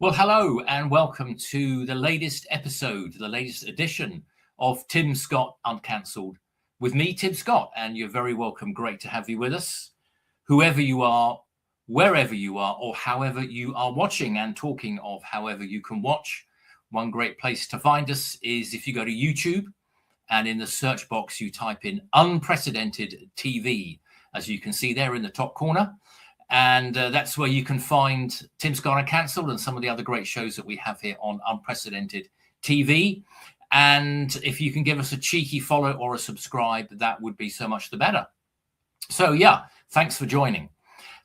Well, hello and welcome to the latest episode, the latest edition of Tim Scott Uncancelled with me, Tim Scott, and you're very welcome. Great to have you with us, whoever you are, wherever you are, or however you are watching. And talking of however you can watch, one great place to find us is if you go to YouTube and in the search box you type in Unprecedented TV, as you can see there in the top corner. And that's where you can find Tim Scott Uncancelled and some of the other great shows that we have here on Unprecedented TV. And if you can give us a cheeky follow or a subscribe, that would be so much the better. So, yeah, thanks for joining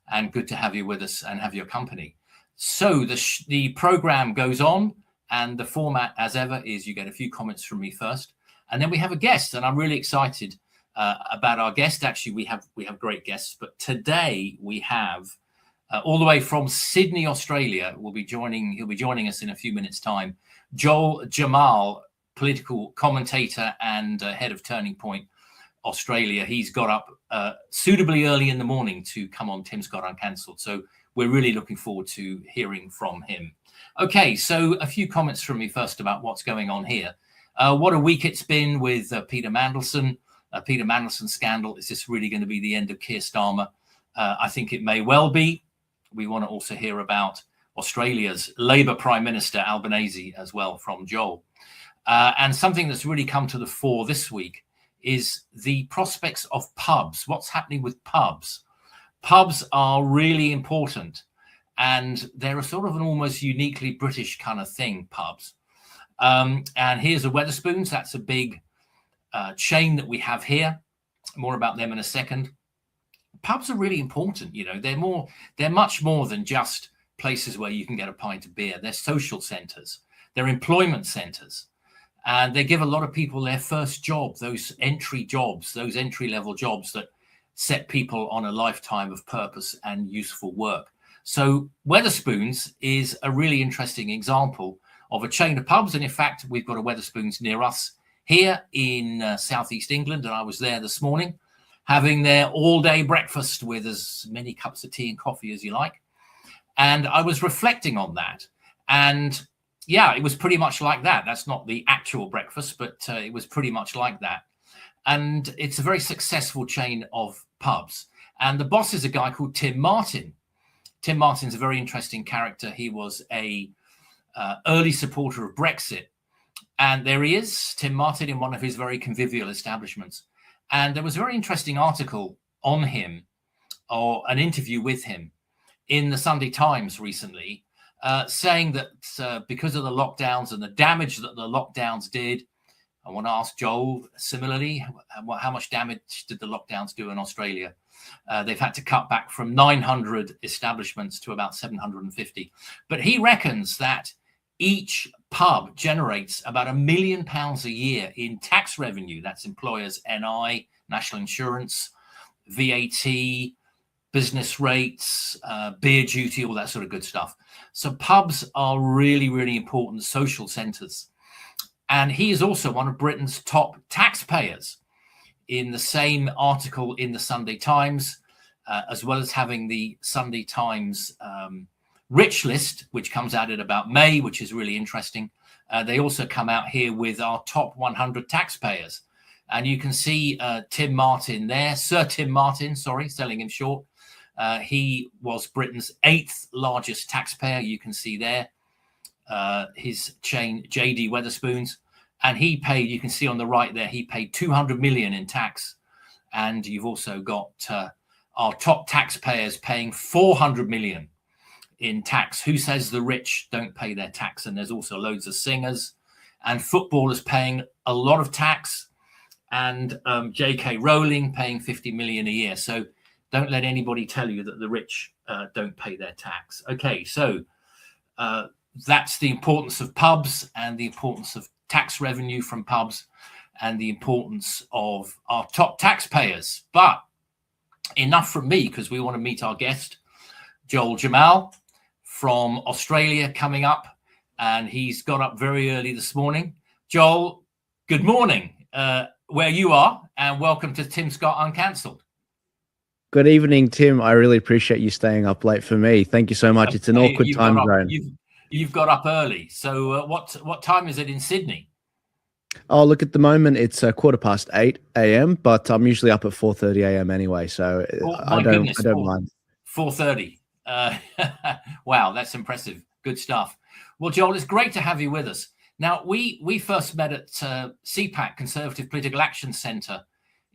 and good to have you with us and have your company. So the program goes on, and the format, as ever, is you get a few comments from me first, and then we have a guest, and I'm really excited about our guest. Actually, we have great guests, but today we have all the way from Sydney, Australia. He'll be joining us in a few minutes' time. Joel Jammal, political commentator and head of Turning Point Australia. He's got up suitably early in the morning to come on Tim Scott Uncancelled. So we're really looking forward to hearing from him. Okay, so a few comments from me first about what's going on here. What a week it's been with Peter Mandelson. Peter Mandelson scandal. Is this really going to be the end of Keir Starmer? I think it may well be. We want to also hear about Australia's Labour Prime Minister Albanese as well from Joel. And something that's really come to the fore this week is the prospects of pubs. What's happening with pubs? Pubs are really important, and they're a sort of an almost uniquely British kind of thing, pubs. And here's a Wetherspoons. That's a big chain that we have here. More about them in a second. Pubs are really important. You know, they're much more than just places where you can get a pint of beer. They're social centres. They're employment centres. And they give a lot of people their first job, those entry-level jobs that set people on a lifetime of purpose and useful work. So Wetherspoons is a really interesting example of a chain of pubs. And in fact, we've got a Wetherspoons near us here in southeast England, and I was there this morning having their all-day breakfast with as many cups of tea and coffee as you like. And I was reflecting on that. And yeah, it was pretty much like that. That's not the actual breakfast, but it was pretty much like that. And it's a very successful chain of pubs. And the boss is a guy called Tim Martin. Tim Martin's a very interesting character. He was a early supporter of Brexit. And there he is, Tim Martin, in one of his very convivial establishments. And there was a very interesting article on him, or an interview with him, in the Sunday Times recently, saying that because of the lockdowns and the damage that the lockdowns did, I want to ask Joel similarly, how much damage did the lockdowns do in Australia? They've had to cut back from 900 establishments to about 750. But he reckons that each pub generates about £1 million a year in tax revenue. That's employers' NI, national insurance, VAT, business rates, beer duty, all that sort of good stuff. So pubs are really, really important social centres. And he is also one of Britain's top taxpayers. In the same article in the Sunday Times, as well as having the Sunday Times Rich List, which comes out in about May, which is really interesting. They also come out here with our top 100 taxpayers. And you can see Tim Martin there, Sir Tim Martin, sorry, selling him short. He was Britain's 8th largest taxpayer. You can see there his chain, JD Wetherspoons. And he paid, you can see on the right there, he paid 200 million in tax. And you've also got our top taxpayers paying 400 million in tax. Who says the rich don't pay their tax? And there's also loads of singers and footballers paying a lot of tax, and J.K. Rowling paying 50 million a year. So don't let anybody tell you that the rich don't pay their tax. Okay, so that's the importance of pubs and the importance of tax revenue from pubs and the importance of our top taxpayers. But enough from me, because we want to meet our guest, Joel Jammal from Australia, coming up, and he's got up very early this morning. Joel, good morning where you are, and welcome to Tim Scott Uncancelled. Good evening, Tim. I really appreciate you staying up late for me. Thank you so much. It's an awkward time zone. You've got up early. So what time is it in Sydney? Oh, look, at the moment it's 8:15 a.m., but I'm usually up at 4:30 a.m. anyway, so Oh, I my don't goodness, I don't mind. 4:30. Wow, that's impressive. Good stuff. Well, Joel, it's great to have you with us. Now, we first met at CPAC, Conservative Political Action Centre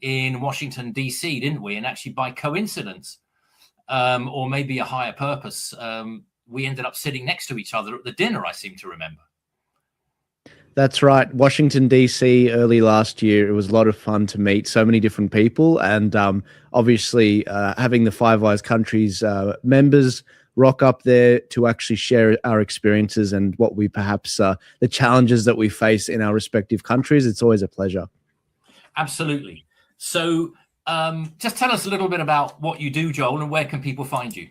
in Washington, D.C., didn't we? And actually, by coincidence, or maybe a higher purpose, we ended up sitting next to each other at the dinner, I seem to remember. That's right. Washington, D.C., early last year. It was a lot of fun to meet so many different people. And obviously, having the Five Eyes countries members rock up there to actually share our experiences and what we perhaps the challenges that we face in our respective countries. It's always a pleasure. Absolutely. So just tell us a little bit about what you do, Joel, and where can people find you?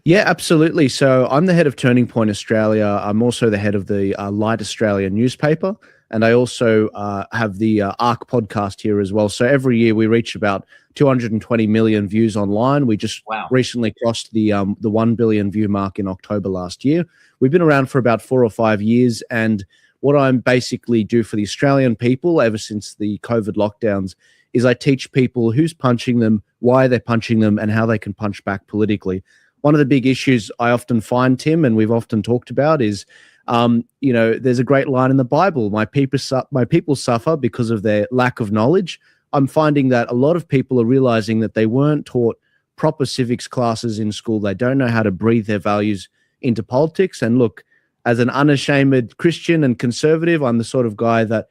Yeah, absolutely. So I'm the head of Turning Point Australia. I'm also the head of the Light Australia newspaper. And I also have the ARC podcast here as well. So every year we reach about 220 million views online. We just recently crossed the 1 billion view mark in October last year. We've been around for about 4 or 5 years. And what I'm basically do for the Australian people ever since the COVID lockdowns is I teach people who's punching them, why they're punching them, and how they can punch back politically. One of the big issues I often find, Tim, and we've often talked about is, there's a great line in the Bible, my people suffer because of their lack of knowledge. I'm finding that a lot of people are realizing that they weren't taught proper civics classes in school. They don't know how to breathe their values into politics. And look, as an unashamed Christian and conservative, I'm the sort of guy that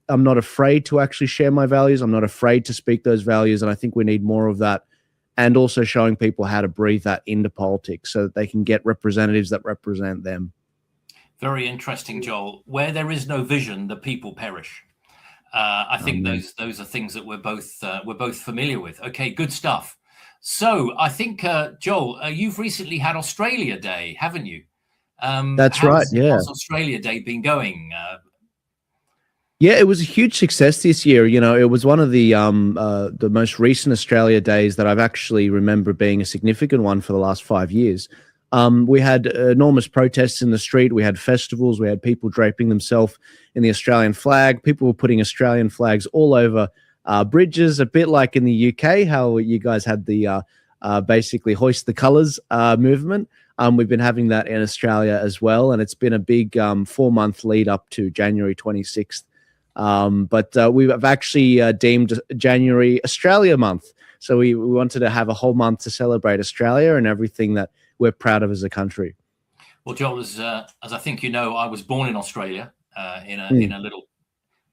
I'm not afraid to actually share my values. I'm not afraid to speak those values. And I think we need more of that. And also showing people how to breathe that into politics so that they can get representatives that represent them. Very interesting, Joel. Where there is no vision, the people perish. I think those are things that we're both familiar with. Okay, good stuff. So I think, Joel, you've recently had Australia Day, haven't you? That's right. Yeah. How's Australia Day been going? Yeah, it was a huge success this year. You know, it was one of the most recent Australia Days that I've actually remember being a significant one for the last 5 years. We had enormous protests in the street. We had festivals. We had people draping themselves in the Australian flag. People were putting Australian flags all over bridges, a bit like in the UK, how you guys had the basically hoist the colours movement. We've been having that in Australia as well, and it's been a big 4-month lead up to January 26th. But we've actually deemed January Australia Month. So we wanted to have a whole month to celebrate Australia and everything that we're proud of as a country. Well, Joel, as I think you know, I was born in Australia in a little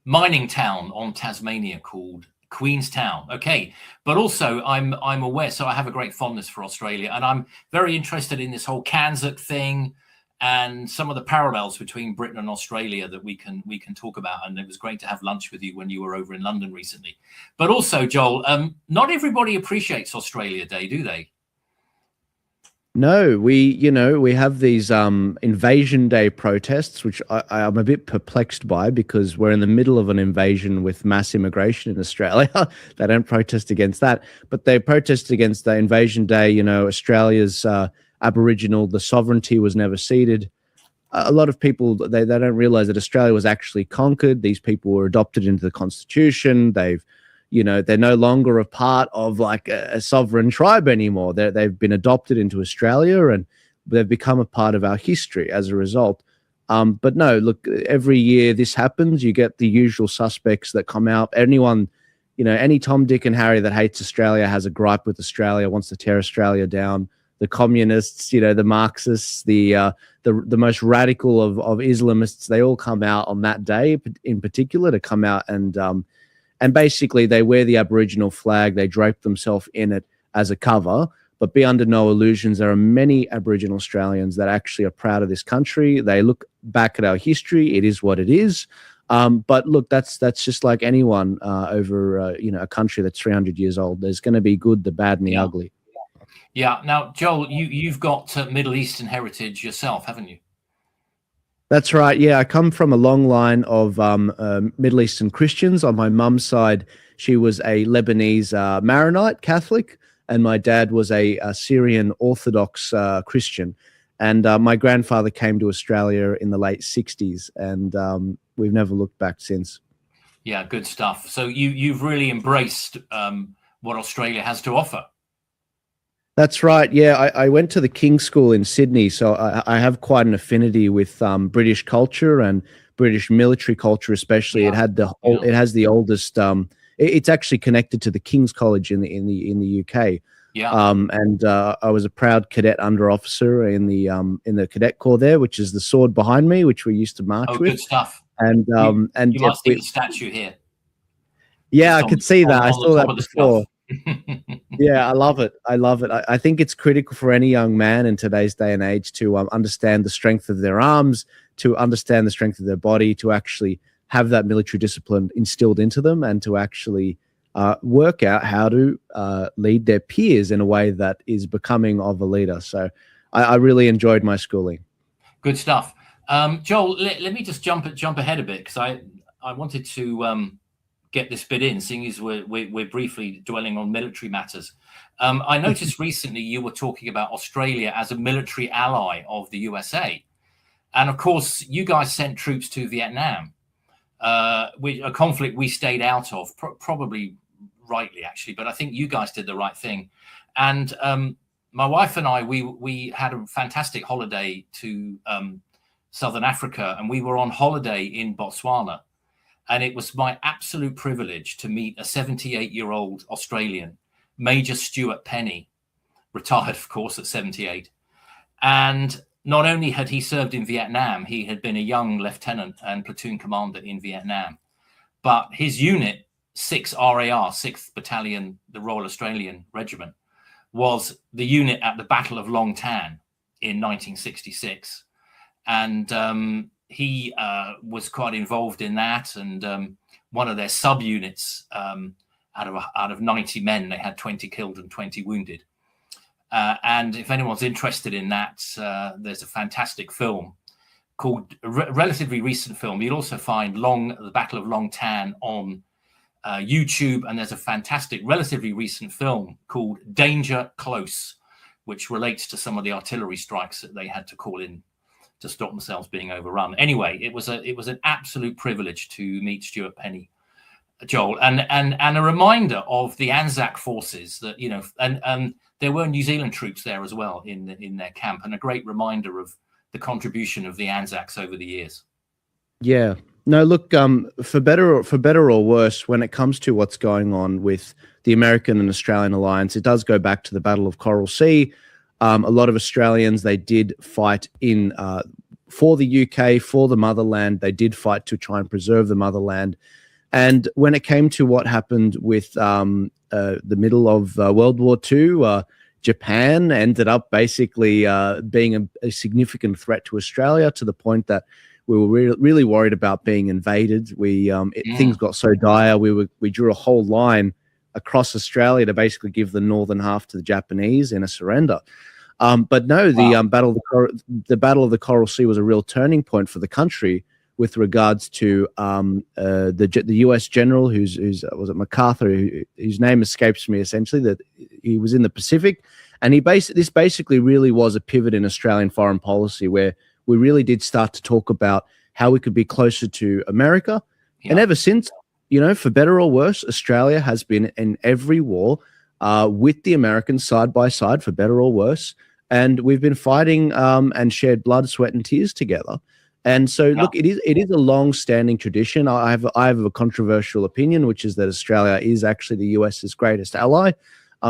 mining town on Tasmania called Queenstown. Okay, but also I'm aware, so I have a great fondness for Australia, and I'm very interested in this whole Cairns thing and some of the parallels between Britain and Australia that we can talk about. And it was great to have lunch with you when you were over in London recently. But also, Joel, not everybody appreciates Australia Day, do they? No, we have these Invasion Day protests, which I'm a bit perplexed by because we're in the middle of an invasion with mass immigration in Australia. They don't protest against that, but they protest against the Invasion Day. You know, Australia's Aboriginal, the sovereignty was never ceded. A lot of people, they don't realize that Australia was actually conquered. These people were adopted into the Constitution. They're no longer a part of like a sovereign tribe anymore. They've been adopted into Australia and they've become a part of our history as a result. But no, look, every year this happens. You get the usual suspects that come out. Anyone, any Tom, Dick and Harry that hates Australia has a gripe with Australia, wants to tear Australia down. The communists, the Marxists, the most radical of Islamists, they all come out on that day in particular to come out and basically they wear the Aboriginal flag, they drape themselves in it as a cover, but be under no illusions. There are many Aboriginal Australians that actually are proud of this country. They look back at our history. It is what it is. But look, that's just like anyone over a country that's 300 years old. There's going to be good, the bad, and the ugly. Yeah. Now, Joel, you've got Middle Eastern heritage yourself, haven't you? That's right. Yeah, I come from a long line of Middle Eastern Christians. On my mum's side, she was a Lebanese Maronite Catholic, and my dad was a Syrian Orthodox Christian. And my grandfather came to Australia in the late 60s, and we've never looked back since. Yeah, good stuff. So you've really embraced what Australia has to offer. That's right. Yeah, I went to the King's School in Sydney, so I have quite an affinity with British culture and British military culture, especially. Yeah. It has the oldest. It's actually connected to the King's College in the UK. Yeah. And I was a proud cadet under officer in the cadet corps there, which is the sword behind me, which we used to march with. Good stuff. And you might see the statue here. Yeah, I could see that. I saw that before. Yeah, I love it. I think it's critical for any young man in today's day and age to understand the strength of their arms, to understand the strength of their body, to actually have that military discipline instilled into them, and to actually work out how to lead their peers in a way that is becoming of a leader. So I really enjoyed my schooling. Good stuff. Joel, let me just jump ahead a bit, because I wanted to get this bit in, seeing as we're briefly dwelling on military matters. I noticed recently you were talking about Australia as a military ally of the USA. And of course, you guys sent troops to Vietnam, a conflict we stayed out of, probably rightly, actually, but I think you guys did the right thing. And my wife and I, we had a fantastic holiday to Southern Africa, and we were on holiday in Botswana. And it was my absolute privilege to meet a 78-year-old Australian, Major Stuart Penny, retired, of course, at 78. And not only had he served in Vietnam, he had been a young lieutenant and platoon commander in Vietnam, but his unit, 6 RAR, 6th Battalion, the Royal Australian Regiment, was the unit at the Battle of Long Tan in 1966. And he was quite involved in that, and one of their subunits, out of 90 men, they had 20 killed and 20 wounded. And if anyone's interested in that, there's a fantastic film called, relatively recent film. You'll also find the Battle of Long Tan on YouTube, and there's a fantastic, relatively recent film called Danger Close, which relates to some of the artillery strikes that they had to call in to stop themselves being overrun. Anyway, it was an absolute privilege to meet Stuart Penny, Joel, and a reminder of the Anzac forces that, you know, and there were New Zealand troops there as well in their camp, and a great reminder of the contribution of the Anzacs over the years. Yeah. No, look, for better or worse, when it comes to what's going on with the American and Australian alliance, it does go back to the Battle of Coral Sea. A lot of Australians, they did fight for the UK, for the motherland. They did fight to try and preserve the motherland. And when it came to what happened with the middle of World War II, Japan ended up basically being a significant threat to Australia, to the point that we were really worried about being invaded. Things got so dire, we drew a whole line across Australia to basically give the northern half to the Japanese in a surrender. But no, the Battle of the Coral Sea was a real turning point for the country with regards to the U.S. general who's was it MacArthur, whose name escapes me, essentially, that he was in the Pacific, and this basically really was a pivot in Australian foreign policy, where we really did start to talk about how we could be closer to America. Yeah. And ever since, you know, for better or worse, Australia has been in every war with the Americans side by side, for better or worse. And we've been fighting and shared blood, sweat, and tears together. And so, look, it is a long-standing tradition. I have a controversial opinion, which is that Australia is actually the US's greatest ally,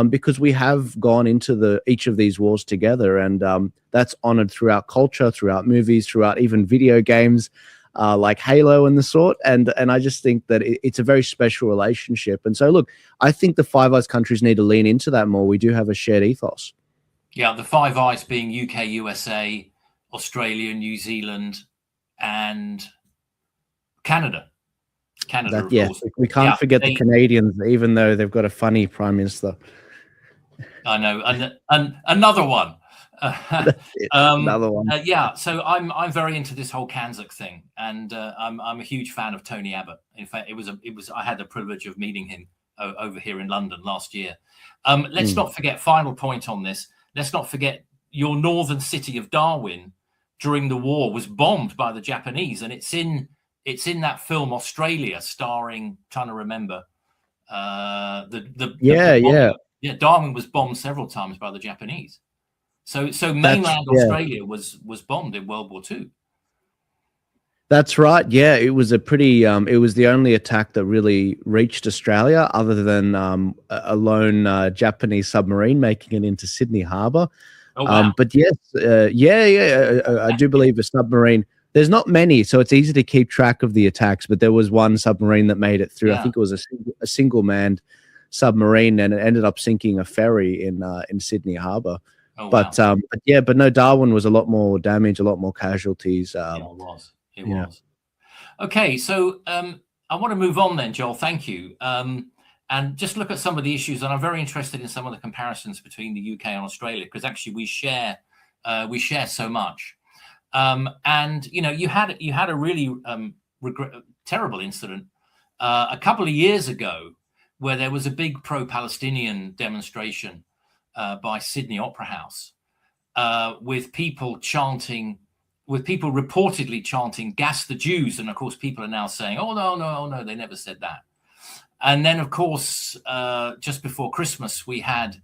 because we have gone into each of these wars together, and that's honored throughout culture, throughout movies, throughout even video games like Halo and the sort. And I just think that it's a very special relationship. And so, look, I think the Five Eyes countries need to lean into that more. We do have a shared ethos. Yeah, the Five Eyes being UK, USA, Australia, New Zealand, and Canada. Of course. We can't forget the Canadians, even though they've got a funny prime minister. I know, and another one. Another one. So I'm very into this whole Kanzuk thing, and I'm a huge fan of Tony Abbott. In fact, I had the privilege of meeting him over here in London last year. Let's not forget, final point on this. Let's not forget your northern city of Darwin during the war was bombed by the Japanese, and it's in that film Australia, starring, trying to remember, Darwin was bombed several times by the Japanese. So mainland Australia was bombed in World War II. That's right. Yeah, it was a pretty. It was the only attack that really reached Australia, other than a lone Japanese submarine making it into Sydney Harbour. Oh, wow. But yes, I do believe a submarine. There's not many, so it's easy to keep track of the attacks. But there was one submarine that made it through. Yeah. I think it was a single manned submarine, and it ended up sinking a ferry in Sydney Harbour. Oh, but wow. but no, Darwin was a lot more damage, a lot more casualties. Yeah, it was. It was. Okay, so I want to move on then, Joel. Thank you. And just look at some of the issues, and I'm very interested in some of the comparisons between the UK and Australia, because actually we share so much. And you had a really terrible incident a couple of years ago, where there was a big pro-Palestinian demonstration by Sydney Opera House with people reportedly chanting "Gas the Jews," and of course people are now saying, "Oh no, they never said that." And then, of course, just before Christmas, we had,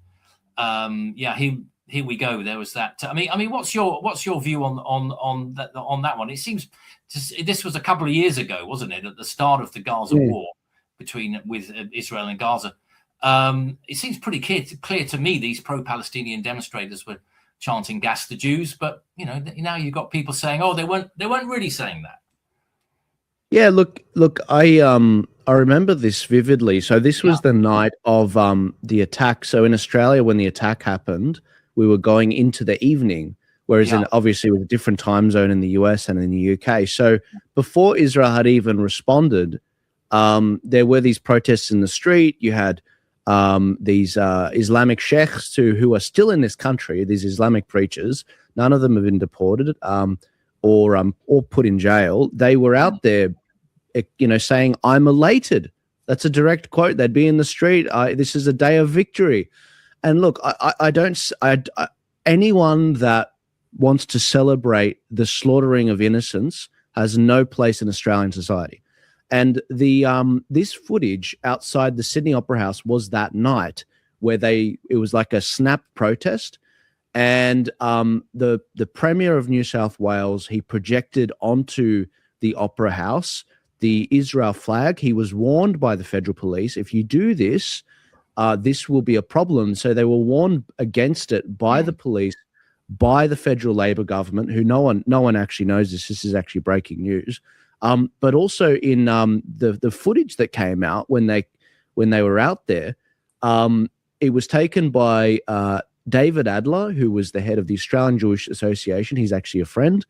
here we go. There was that. I mean, what's your view on that one? It seems this was a couple of years ago, wasn't it? At the start of the Gaza war with Israel and Gaza. It seems pretty clear to me these pro-Palestinian demonstrators were chanting "Gas the Jews," but now you've got people saying, "Oh, they weren't really saying that." Yeah, look, I remember this vividly. So this was the night of the attack. So in Australia, when the attack happened, we were going into the evening, whereas obviously with a different time zone in the US and in the UK. So before Israel had even responded, there were these protests in the street. You had these Islamic sheikhs who are still in this country, these Islamic preachers. None of them have been deported or put in jail. They were out there, saying, "I'm elated." That's a direct quote. They'd be in the street. This is a day of victory. And look, anyone that wants to celebrate the slaughtering of innocents has no place in Australian society. And this footage outside the Sydney Opera House was that night where it was like a snap protest. And the Premier of New South Wales, he projected onto the Opera House the Israel flag. He was warned by the federal police, if you do this, this will be a problem. So they were warned against it by the police, by the federal Labor government, who no one actually knows this. This is actually breaking news. But also in the footage that came out when they were out there, it was taken by David Adler, who was the head of the Australian Jewish Association. He's actually a friend.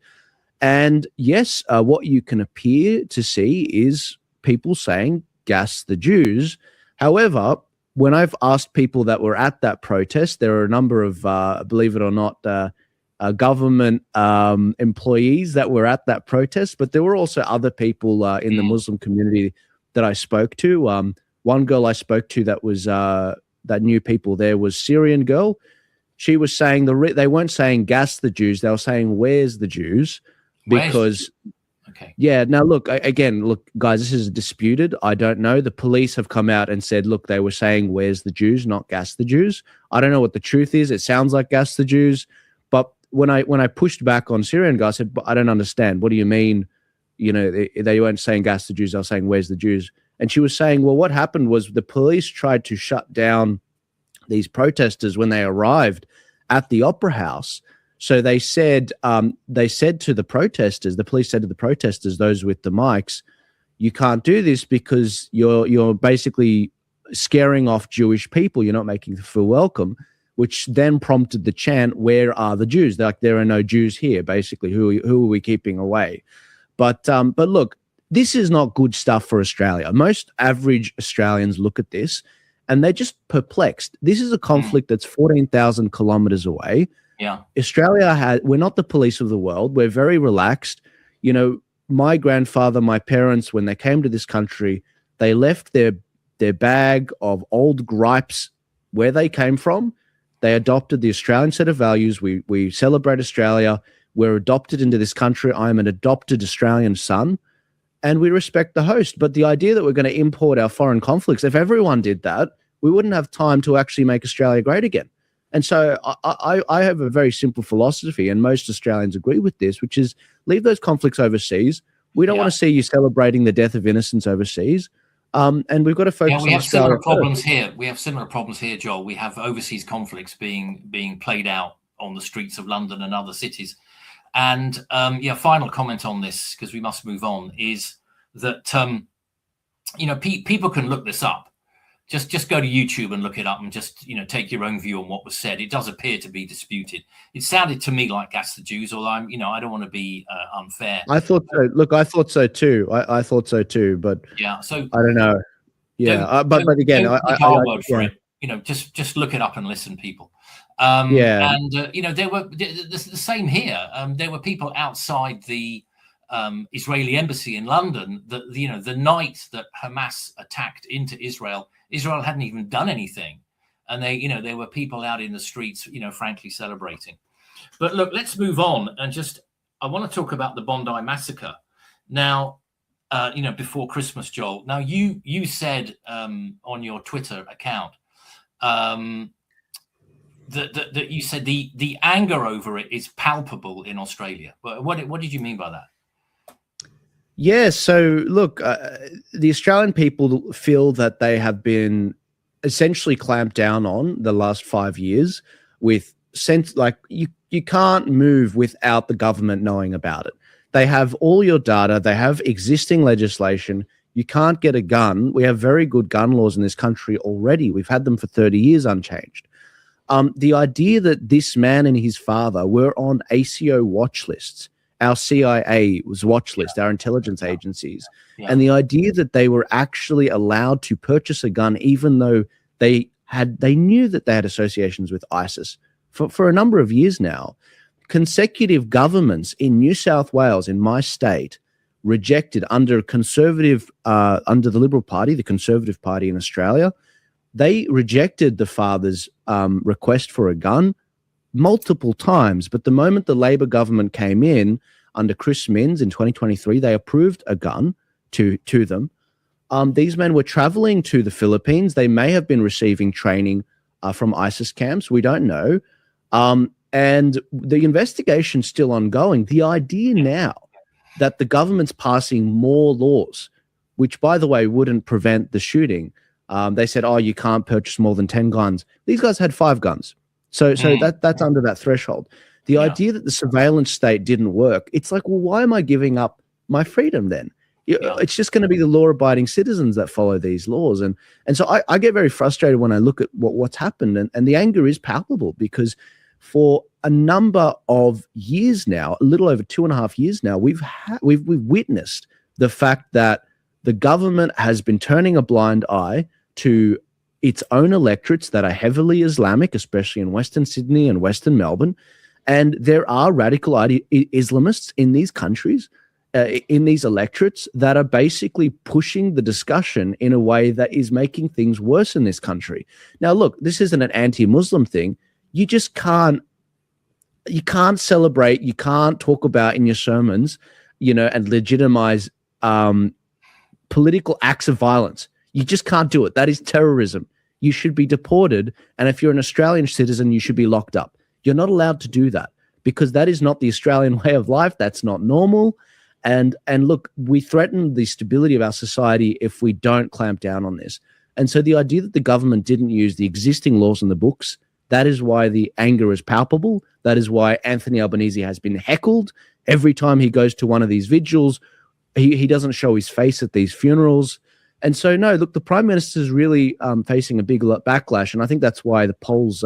And yes, what you can appear to see is people saying "Gas the Jews." However, when I've asked people that were at that protest, there are a number of, believe it or not, government employees that were at that protest, but there were also other people in the Muslim community that I spoke to. One girl I spoke to that knew people there was Syrian girl. She was saying they weren't saying "Gas the Jews," they were saying "Where's the Jews?" Because now look, guys, this is disputed. I don't know. The police have come out and said, look, they were saying "Where's the Jews?" not "Gas the Jews." I don't know what the truth is. It sounds like "Gas the Jews," but when I pushed back on Syrian guy, I said, but I don't understand. What do you mean? They weren't saying "Gas the Jews." They were saying "Where's the Jews?" And she was saying, well, what happened was the police tried to shut down these protesters when they arrived at the Opera House. So they said to the protesters, the police said to the protesters, those with the mics, "You can't do this because you're basically scaring off Jewish people. You're not making them feel welcome," which then prompted the chant, "Where are the Jews?" They're like, there are no Jews here, basically. Who are we keeping away? But look, this is not good stuff for Australia. Most average Australians look at this and they're just perplexed. This is a conflict that's 14,000 kilometers away. Yeah. We're not the police of the world. We're very relaxed. My grandfather, my parents, when they came to this country, they left their bag of old gripes where they came from. They adopted the Australian set of values. We celebrate Australia. We're adopted into this country. I'm an adopted Australian son, and we respect the host. But the idea that we're going to import our foreign conflicts, if everyone did that, we wouldn't have time to actually make Australia great again. And so I have a very simple philosophy, and most Australians agree with this, which is leave those conflicts overseas. We don't want to see you celebrating the death of innocents overseas. And we've got to focus on Australia. Similar problems here. We have similar problems here, Joel. We have overseas conflicts being played out on the streets of London and other cities. And final comment on this, because we must move on, is that people can look this up. Just go to YouTube and look it up, and just take your own view on what was said. It does appear to be disputed. It sounded to me like that's the Jews, although I don't want to be unfair. I thought so. Look, I thought so too. I thought so too, but so I don't know. Yeah, but again, just look it up and listen, people. And there were the same here. There were people outside the Israeli embassy in London that the night that Hamas attacked into Israel hadn't even done anything, and there were people out in the streets, frankly celebrating. But look, let's move on, and I want to talk about the Bondi massacre now. Before Christmas, Joel. Now you said on your Twitter account that you said the anger over it is palpable in Australia. What did you mean by that? Yeah, so look, the Australian people feel that they have been essentially clamped down on the last 5 years with you can't move without the government knowing about it. They have all your data. They have existing legislation. You can't get a gun. We have very good gun laws in this country already. We've had them for 30 years unchanged. The idea that this man and his father were on ACO watch lists, our CIA was watch list, our intelligence agencies, and the idea that they were actually allowed to purchase a gun even though they knew that they had associations with ISIS for a number of years now. Consecutive governments in New South Wales, in my state, rejected under the Liberal Party, the Conservative Party in Australia. They rejected the father's request for a gun multiple times. But the moment the Labor government came in under Chris Minns in 2023, they approved a gun to them. These men were traveling to the Philippines. They may have been receiving training from ISIS camps. We don't know. And the investigation's still ongoing. The idea now that the government's passing more laws, which, by the way, wouldn't prevent the shooting. They said, you can't purchase more than 10 guns. These guys had 5 guns. So that's under that threshold. The idea that the surveillance state didn't work, it's like, well, why am I giving up my freedom then? It's just going to be the law-abiding citizens that follow these laws. And so I get very frustrated when I look at what's happened. And the anger is palpable because for a number of years now, a little over 2.5 years now, we've witnessed the fact that the government has been turning a blind eye to its own electorates that are heavily Islamic, especially in Western Sydney and Western Melbourne. And there are radical Islamists in these countries, in these electorates, that are basically pushing the discussion in a way that is making things worse in this country. Now, look, this isn't an anti-Muslim thing. You just can't celebrate, you can't talk about in your sermons, and legitimize political acts of violence. You just can't do it. That is terrorism. You should be deported. And if you're an Australian citizen, you should be locked up. You're not allowed to do that because that is not the Australian way of life. That's not normal. And look, we threaten the stability of our society if we don't clamp down on this. And so the idea that the government didn't use the existing laws in the books, that is why the anger is palpable. That is why Anthony Albanese has been heckled every time he goes to one of these vigils. He doesn't show his face at these funerals. And so, no, look, the Prime Minister is really facing a big backlash. And I think that's why the polls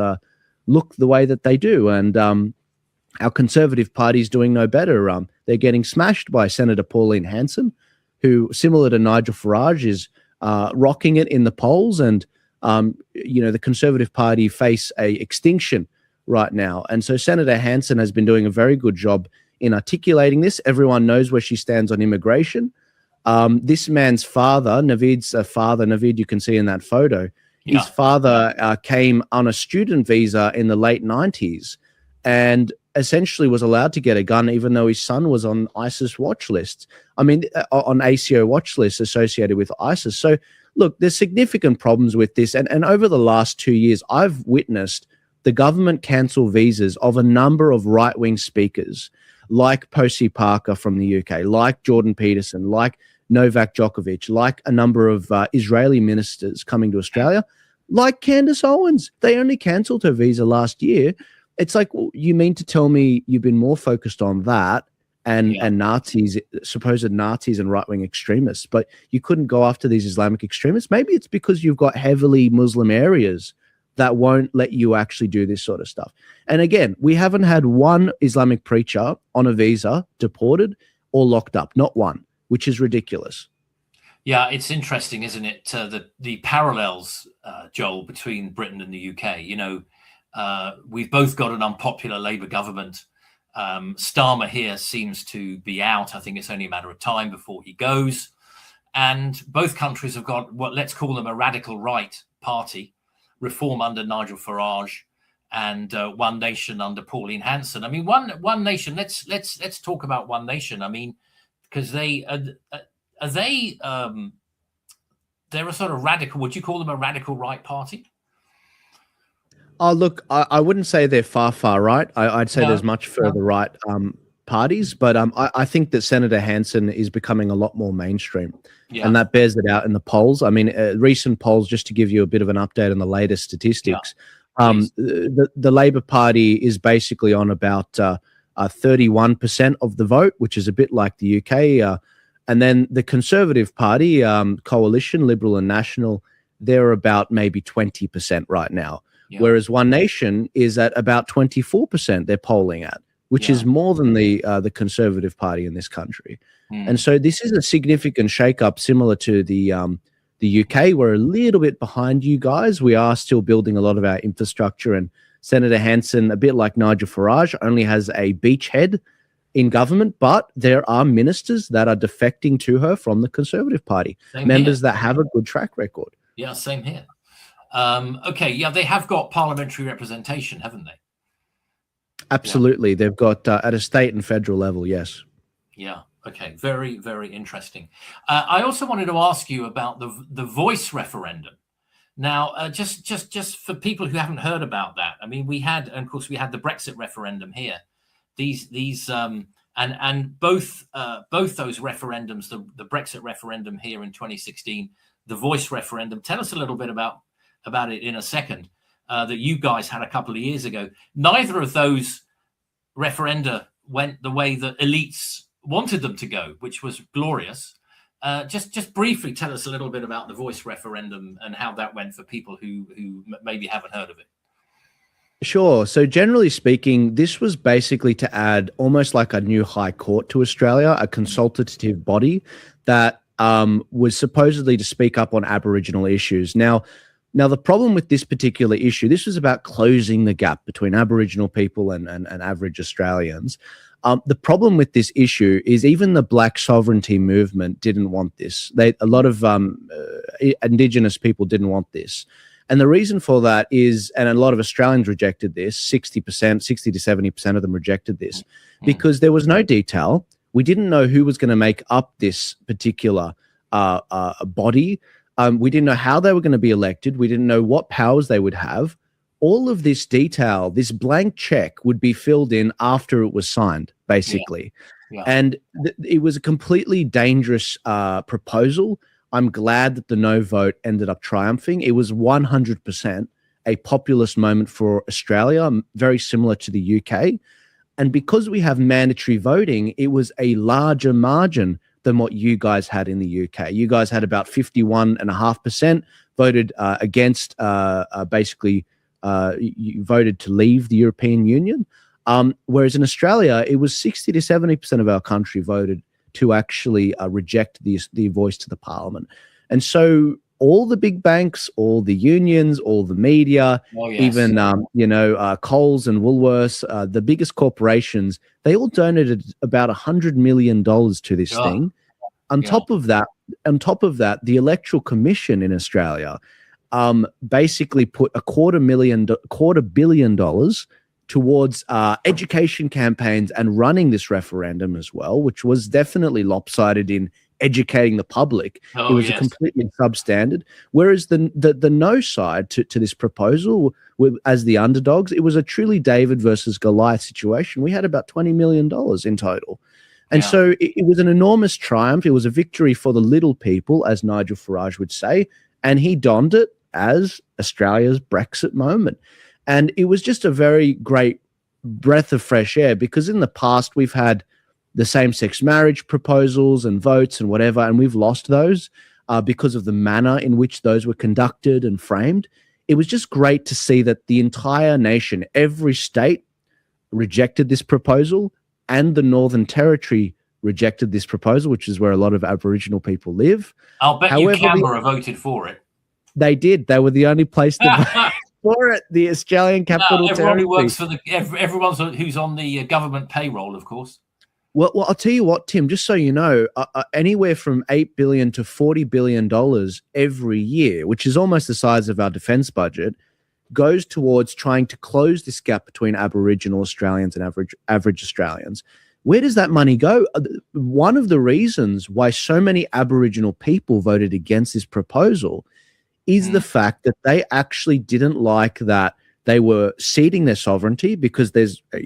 look the way that they do. And our Conservative Party is doing no better. They're getting smashed by Senator Pauline Hanson, who, similar to Nigel Farage, is rocking it in the polls. And, the Conservative Party face a extinction right now. And so Senator Hanson has been doing a very good job in articulating this. Everyone knows where she stands on immigration. This man's father, Naveed, you can see in that photo, His father came on a student visa in the late 90s and essentially was allowed to get a gun even though his son was on ISIS watch lists. I mean, on ACO watch lists associated with ISIS. So, look, there's significant problems with this. And over the last 2 years, I've witnessed the government cancel visas of a number of right-wing speakers like Posey Parker from the UK, like Jordan Peterson, like Novak Djokovic, like a number of Israeli ministers coming to Australia, like Candace Owens. They only cancelled her visa last year. It's like, well, you mean to tell me you've been more focused on that and Nazis, supposed Nazis and right-wing extremists, but you couldn't go after these Islamic extremists? Maybe it's because you've got heavily Muslim areas that won't let you actually do this sort of stuff. And again, we haven't had one Islamic preacher on a visa deported or locked up, not one, which is ridiculous. Yeah, it's interesting, isn't it? The parallels, Joel, between Britain and the UK. You know, we've both got an unpopular Labour government. Starmer here seems to be out. I think it's only a matter of time before he goes. And both countries have got what, let's call them, a radical right party, Reform under Nigel Farage, and One Nation under Pauline Hanson. I mean, One Nation. Let's talk about One Nation. I mean, because they're a sort of radical. Would you call them a radical right party? Oh, look, I wouldn't say they're far right. I'd say there's much further right parties, but I think that Senator Hanson is becoming a lot more mainstream, and that bears it out in the polls. I mean, recent polls, just to give you a bit of an update on the latest statistics, the Labour Party is basically on about 31% of the vote, which is a bit like the UK, and then the Conservative Party, Coalition, Liberal and National, they're about maybe 20% right now. Whereas One Nation is at about 24% they're polling at, which is more than the Conservative Party in this country. And so this is a significant shakeup, similar to the UK. We're a little bit behind you guys. We are still building a lot of our infrastructure, and Senator Hanson, a bit like Nigel Farage, only has a beachhead in government, but there are ministers that are defecting to her from the Conservative Party, members that have a good track record. Yeah, same here. Okay, yeah, they have got parliamentary representation, haven't they? Absolutely. They've got at a state and federal level, yes. Yeah, okay, very, very interesting. I also wanted to ask you about the voice referendum. Now, just for people who haven't heard about that, I mean, we had the Brexit referendum here. These and both those referendums, the Brexit referendum here in 2016, the voice referendum. Tell us a little bit about it in a second, that you guys had a couple of years ago. Neither of those referenda went the way that elites wanted them to go, which was glorious. Just briefly tell us a little bit about the voice referendum and how that went for people who maybe haven't heard of it. Sure. So generally speaking, this was basically to add almost like a new high court to Australia, a consultative body that was supposedly to speak up on Aboriginal issues. Now, the problem with this particular issue, this was about closing the gap between Aboriginal people and average Australians. The problem with this issue is even the Black sovereignty movement didn't want this. A lot of Indigenous people didn't want this. And the reason for that is, and a lot of Australians rejected this, 60 to 70% of them rejected this, because there was no detail. We didn't know who was going to make up this particular body. We didn't know how they were going to be elected. We didn't know what powers they would have. All of this detail, this blank check, would be filled in after it was signed, basically. And it was a completely dangerous proposal. I'm glad that the no vote ended up triumphing. It was 100% a populist moment for Australia, very similar to the UK. And because we have mandatory voting, it was a larger margin than what you guys had in the UK. You guys had about 51.5% voted against, basically, you voted to leave the European Union. Whereas in Australia, it was 60 to 70% of our country voted to actually reject the voice to the parliament. And so all the big banks, all the unions, all the media, even, Coles and Woolworths, the biggest corporations, they all donated about $100 million to this thing. On top of that, the Electoral Commission in Australia, basically put $250 million towards education campaigns and running this referendum as well, which was definitely lopsided in educating the public. It was a completely substandard. Whereas the no side to this proposal, as the underdogs, it was a truly David versus Goliath situation. We had about $20 million in total. And so it was an enormous triumph. It was a victory for the little people, as Nigel Farage would say, and he donned it as Australia's Brexit moment. And it was just a very great breath of fresh air, because in the past we've had the same-sex marriage proposals and votes and whatever, and we've lost those because of the manner in which those were conducted and framed. It was just great to see that the entire nation, every state, rejected this proposal, and the Northern Territory rejected this proposal, which is where a lot of Aboriginal people live. I'll bet you Canberra voted for it. They did. They were the only place to vote for it, the Australian Capital Territory. Everyone who works for everyone who's on the government payroll, of course. Well, I'll tell you what, Tim, just so you know, anywhere from $8 billion to $40 billion every year, which is almost the size of our defense budget, goes towards trying to close this gap between Aboriginal Australians and average Australians. Where does that money go? One of the reasons why so many Aboriginal people voted against this proposal is the fact that they actually didn't like that they were ceding their sovereignty, because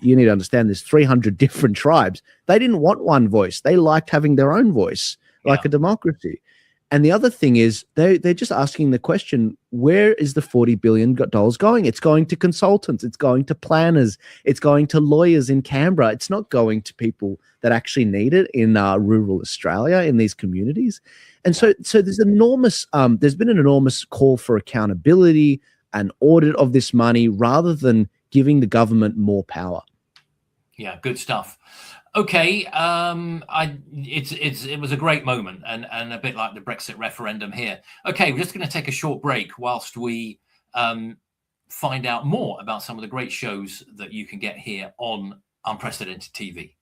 you need to understand, there's 300 different tribes. They didn't want one voice. They liked having their own voice, like a democracy. And the other thing is they're just asking the question, where is the $40 billion going? It's going to consultants. It's going to planners. It's going to lawyers in Canberra. It's not going to people that actually need it in rural Australia, in these communities. And so there's been an enormous call for accountability and audit of this money, rather than giving the government more power. Yeah, good stuff. Okay, it was a great moment, and a bit like the Brexit referendum here. Okay, we're just going to take a short break whilst we find out more about some of the great shows that you can get here on Unprecedented TV.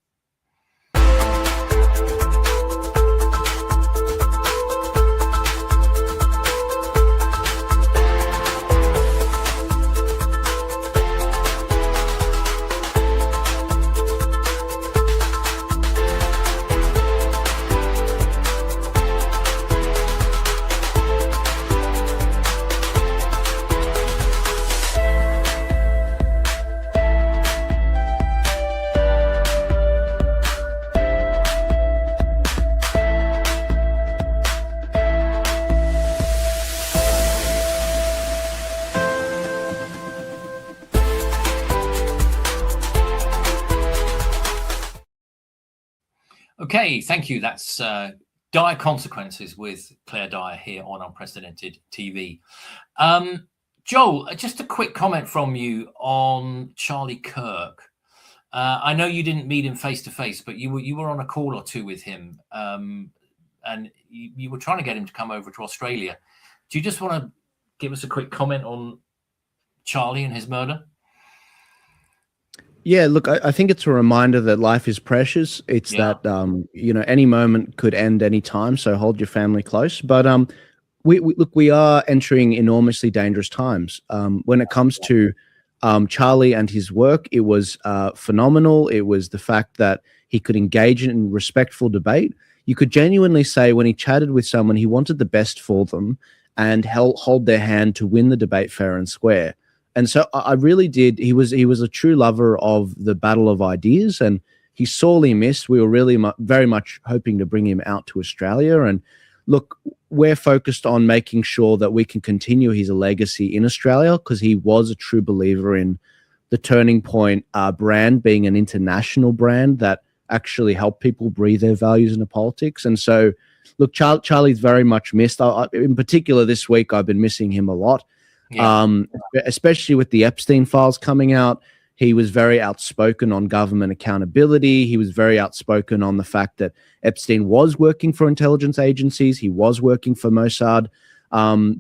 Okay, thank you. That's Dire Consequences with Claire Dyer here on Unprecedented TV. Joel, just a quick comment from you on Charlie Kirk. I know you didn't meet him face to face, but you were on a call or two with him, and you were trying to get him to come over to Australia. Do you just want to give us a quick comment on Charlie and his murder? Yeah, look, I think it's a reminder that life is precious. It's that, any moment could end any time. So hold your family close. But we are entering enormously dangerous times. When it comes to Charlie and his work, it was phenomenal. It was the fact that he could engage in respectful debate. You could genuinely say when he chatted with someone, he wanted the best for them and hold their hand to win the debate fair and square. And so I really did. He was a true lover of the battle of ideas, and he's sorely missed. We were really very much hoping to bring him out to Australia. And look, we're focused on making sure that we can continue his legacy in Australia, because he was a true believer in the Turning Point brand being an international brand that actually helped people breathe their values into politics. And so, look, Charlie's very much missed. In particular, this week, I've been missing him a lot. Yeah. Especially with the Epstein files coming out. He was very outspoken on government accountability. He was very outspoken on the fact that Epstein was working for intelligence agencies. He was working for Mossad,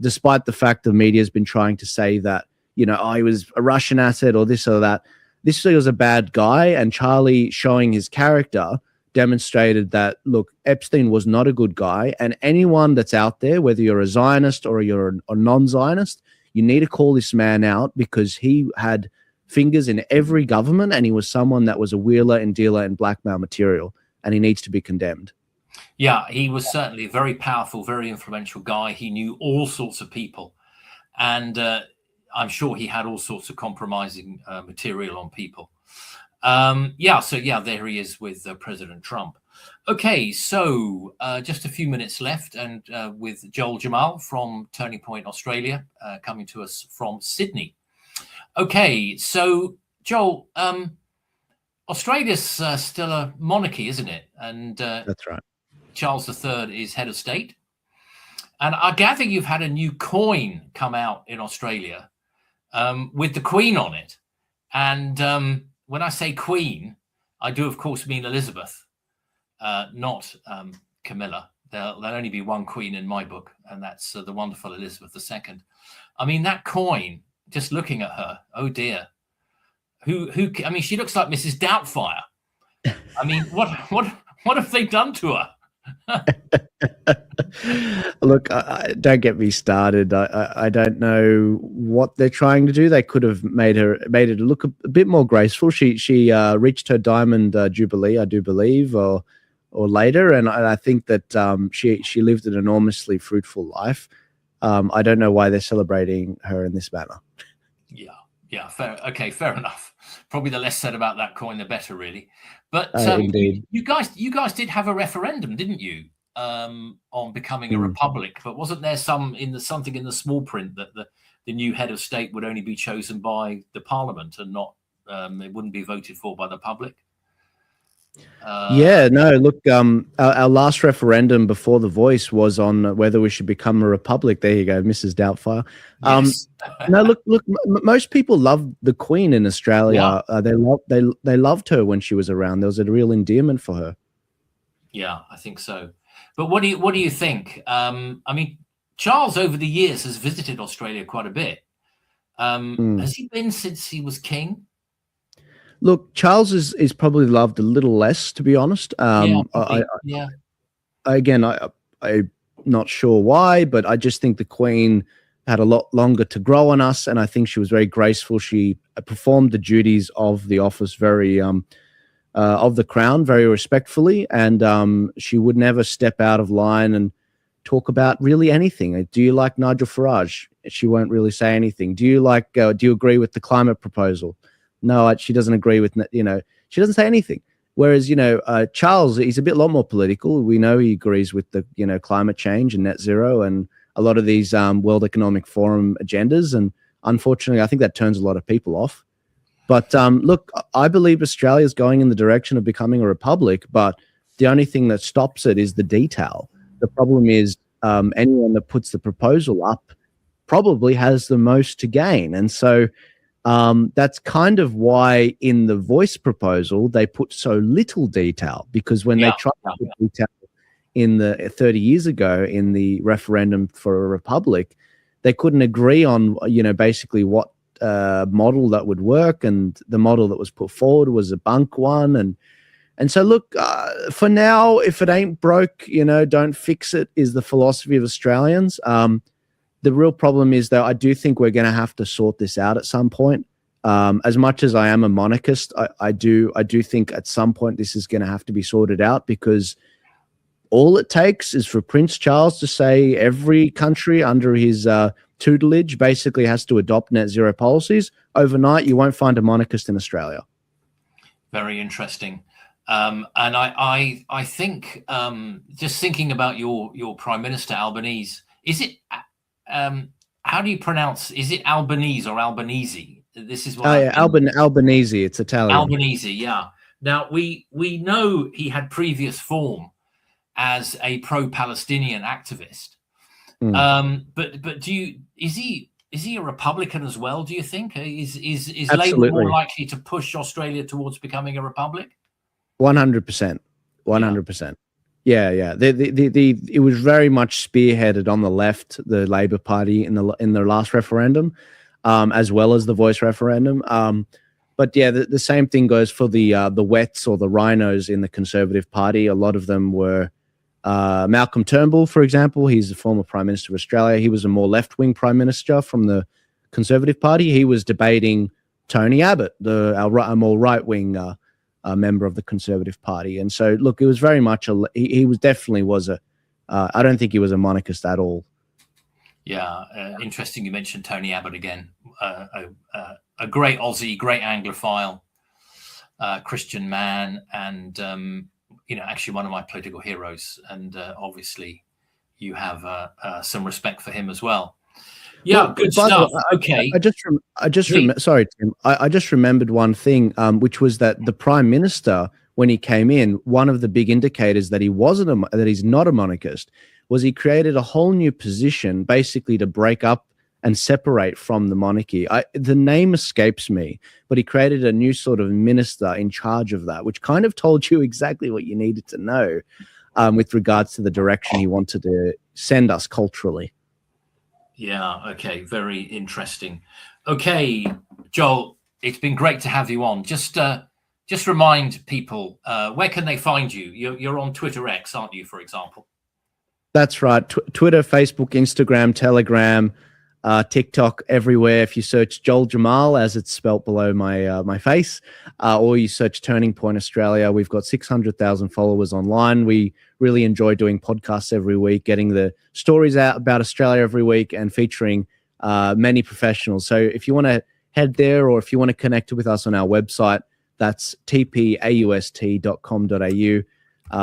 despite the fact the media has been trying to say that, he was a Russian asset or this or that. This was a bad guy, and Charlie, showing his character, demonstrated that, look, Epstein was not a good guy. And anyone that's out there, whether you're a Zionist or you're a non-Zionist, you need to call this man out, because he had fingers in every government, and he was someone that was a wheeler and dealer in blackmail material, and he needs to be condemned. Yeah, he was certainly a very powerful, very influential guy. He knew all sorts of people, and I'm sure he had all sorts of compromising material on people. There he is with President Trump. Okay, so just a few minutes left, and with Joel Jammal from Turning Point Australia, coming to us from Sydney. Okay, so Joel, Australia's still a monarchy, isn't it? And that's right. Charles III is head of state. And I gather you've had a new coin come out in Australia with the Queen on it. And when I say Queen, I do, of course, mean Elizabeth, not Camilla. There'll only be one Queen in my book, and that's the wonderful Elizabeth II. I mean, that coin, just looking at her, oh dear. I mean, she looks like Mrs. Doubtfire. I mean, what have they done to her? Look, don't get me started. I don't know what they're trying to do. They could have made it look a bit more graceful. She reached her diamond jubilee, I do believe, or later, and I think that she lived an enormously fruitful life. I don't know why they're celebrating her in this manner. Yeah, fair. Okay, fair enough. Probably the less said about that coin, the better, really. But indeed, you guys did have a referendum, didn't you, on becoming a republic? But wasn't there something in the small print that the new head of state would only be chosen by the parliament and not it wouldn't be voted for by the public? Look, our last referendum before The Voice was on whether we should become a republic. There you go, Mrs. Doubtfire. Yes. No, look, most people love the Queen in Australia. Yeah. They loved her when she was around. There was a real endearment for her. Yeah, I think so. But what do you think? I mean, Charles over the years has visited Australia quite a bit. Has he been since he was king? Look, Charles is probably loved a little less, to be honest. I'm not sure why, but I just think the Queen had a lot longer to grow on us, and I think she was very graceful. She performed the duties of the office very of the crown very respectfully, and she would never step out of line and talk about really anything. Do you like Nigel Farage? She won't really say anything. Do you agree with the climate proposal? No, she doesn't agree with, she doesn't say anything. Whereas, Charles, he's a lot more political. We know he agrees with the, climate change and net zero and a lot of these World Economic Forum agendas. And unfortunately, I think that turns a lot of people off. But look, I believe Australia is going in the direction of becoming a republic, but the only thing that stops it is the detail. The problem is anyone that puts the proposal up probably has the most to gain. And so that's kind of why in the Voice proposal, they put so little detail, because when they tried to put detail in the 30 years ago in the referendum for a republic, they couldn't agree on, basically what model that would work. And the model that was put forward was a bunk one. And so, look, for now, if it ain't broke, don't fix it is the philosophy of Australians. The real problem is, though, I do think we're going to have to sort this out at some point. As much as I am a monarchist, I do think at some point this is going to have to be sorted out, because all it takes is for Prince Charles to say every country under his tutelage basically has to adopt net zero policies. Overnight, you won't find a monarchist in Australia. Very interesting. And I think just thinking about your Prime Minister Albanese, is it? How do you pronounce? Is it Albanese or Albanese? This is what. Albanese. It's Italian. Albanese, yeah. Now we know he had previous form as a pro-Palestinian activist, but is he a Republican as well? Do you think is Labour more likely to push Australia towards becoming a republic? 100%, 100%. Yeah. It was very much spearheaded on the left, the Labour Party in the last referendum, as well as the Voice referendum. But yeah, the same thing goes for the Wets or the Rhinos in the Conservative Party. A lot of them were Malcolm Turnbull, for example. He's the former Prime Minister of Australia. He was a more left-wing Prime Minister from the Conservative Party. He was debating Tony Abbott, a more right-wing member of the Conservative Party. And so, look, it was very much he was definitely was a. I don't think he was a monarchist at all. Yeah, interesting. You mentioned Tony Abbott again. A great Aussie, great Anglophile, Christian man, and actually one of my political heroes. And obviously, you have some respect for him as well. Yeah, well, good stuff. Okay, Sorry, Tim. I just remembered one thing, which was that the Prime Minister, when he came in, one of the big indicators that he's not a monarchist was he created a whole new position, basically to break up and separate from the monarchy. The name escapes me, but he created a new sort of minister in charge of that, which kind of told you exactly what you needed to know with regards to the direction he wanted to send us culturally. Yeah, okay, very interesting. Okay, Joel, it's been great to have you on. Just remind people, where can they find you? You're on Twitter X, aren't you, for example? That's right. Twitter, Facebook, Instagram, Telegram, TikTok, everywhere. If you search Joel Jammal, as it's spelt below my face, or you search Turning Point Australia, we've got 600,000 followers online. We really enjoy doing podcasts every week, getting the stories out about Australia every week and featuring many professionals. So if you want to head there, or if you want to connect with us on our website, that's tpaust.com.au.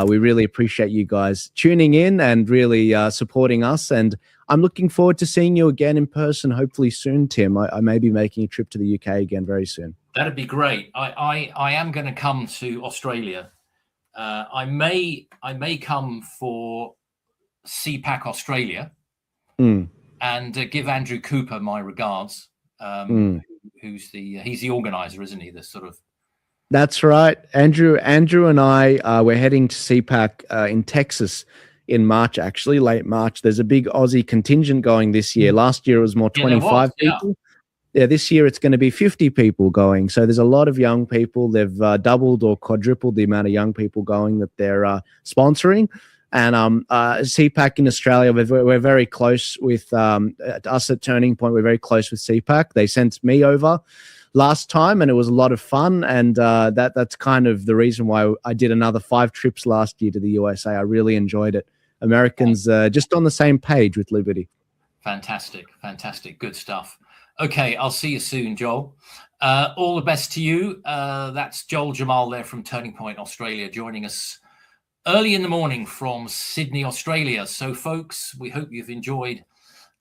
We really appreciate you guys tuning in and really supporting us. And I'm looking forward to seeing you again in person, hopefully soon, Tim. I may be making a trip to the UK again very soon. That'd be great. I am going to come to Australia. I may come for CPAC Australia and give Andrew Cooper my regards. He's the organizer, isn't he? The sort of. That's right. Andrew and I, we're heading to CPAC in Texas in March, actually, late March. There's a big Aussie contingent going this year. Last year it was more 25 people. Yeah, this year it's going to be 50 people going. So there's a lot of young people. They've doubled or quadrupled the amount of young people going that they're sponsoring. And CPAC in Australia, we're very close with us at Turning Point. We're very close with CPAC. They sent me over last time, and it was a lot of fun. And that's kind of the reason why I did another 5 trips last year to the USA. I really enjoyed it. Americans just on the same page with liberty. Fantastic. Good stuff. Okay, I'll see you soon, Joel. All the best to you. That's Joel Jammal there from Turning Point Australia, joining us early in the morning from Sydney, Australia. So, folks, we hope you've enjoyed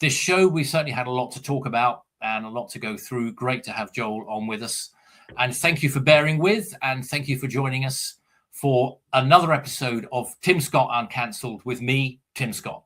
this show. We certainly had a lot to talk about and a lot to go through. Great to have Joel on with us. And thank you for bearing with, and thank you for joining us for another episode of Tim Scott Uncancelled with me, Tim Scott.